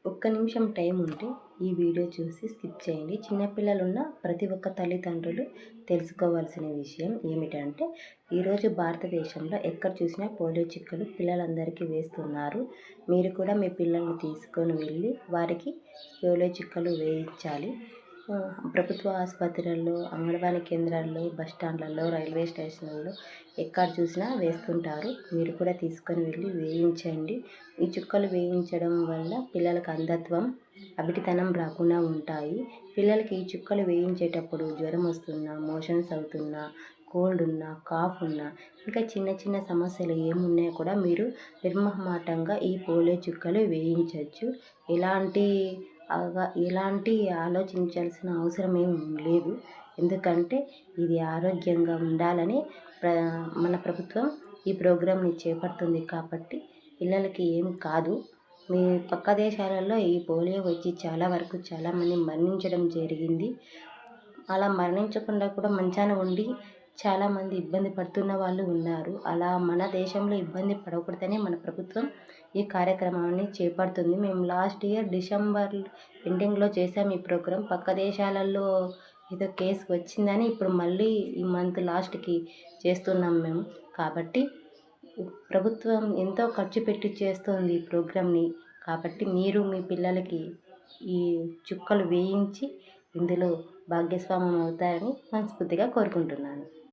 ఒక్క నిమిషం టైం ఉంటే ఈ వీడియో చూసి స్కిప్ చేయండి. చిన్నపిల్లలున్న ప్రతి ఒక్క తల్లిదండ్రులు తెలుసుకోవాల్సిన విషయం ఏమిటంటే, ఈరోజు భారతదేశంలో ఎక్కడ చూసినా పోలియో చుక్కలు పిల్లలందరికీ వేస్తున్నారు. మీరు కూడా మీ పిల్లల్ని తీసుకొని వెళ్ళి వారికి పోలియో చుక్కలు వేయించాలి. ప్రభుత్వ ఆసుపత్రుల్లో, అంగన్వాడీ కేంద్రాల్లో, బస్టాండ్లలో, రైల్వే స్టేషన్లలో ఎక్కడ చూసినా వేస్తుంటారు. మీరు కూడా తీసుకొని వెళ్ళి వేయించండి. ఈ చుక్కలు వేయించడం వల్ల పిల్లలకు అంధత్వం, అవిటితనం రాకుండా ఉంటాయి. పిల్లలకి ఈ చుక్కలు వేయించేటప్పుడు జ్వరం వస్తున్నా, మోషన్స్ అవుతున్నా, కోల్డ్ ఉన్నా, కాఫ్ ఉన్నా, ఇంకా చిన్న చిన్న సమస్యలు ఏమున్నా కూడా మీరు నిర్మోహమాటంగా ఈ పోలియో చుక్కలు వేయించవచ్చు. ఎలాంటి ఆలోచించాల్సిన అవసరం ఏమి లేదు. ఎందుకంటే ఇది ఆరోగ్యంగా ఉండాలని మన ప్రభుత్వం ఈ ప్రోగ్రాంని చేపడుతుంది కాబట్టి పిల్లలకి ఏం కాదు. మీ పక్క దేశాలలో ఈ పోలియో వచ్చి చాలామంది మరణించడం జరిగింది. అలా మరణించకుండా కూడా మంచాన ఉండి చాలామంది ఇబ్బంది పడుతున్న వాళ్ళు ఉన్నారు. అలా మన దేశంలో ఇబ్బంది పడకూడదనే మన ప్రభుత్వం ఈ కార్యక్రమాన్ని చేపడుతుంది. మేము లాస్ట్ ఇయర్ డిసెంబర్ ఎండింగ్లో చేసాం ఈ ప్రోగ్రాం. పక్క దేశాలలో ఏదో కేసు వచ్చిందని ఇప్పుడు మళ్ళీ ఈ మంత్ లాస్ట్కి చేస్తున్నాం మేము. కాబట్టి ప్రభుత్వం ఎంతో ఖర్చు పెట్టి చేస్తుంది ఈ ప్రోగ్రాంని. కాబట్టి మీరు మీ పిల్లలకి ఈ చుక్కలు వేయించి ఇందులో భాగస్వామ్యం అవుతారని మనస్ఫూర్తిగా కోరుకుంటున్నాను.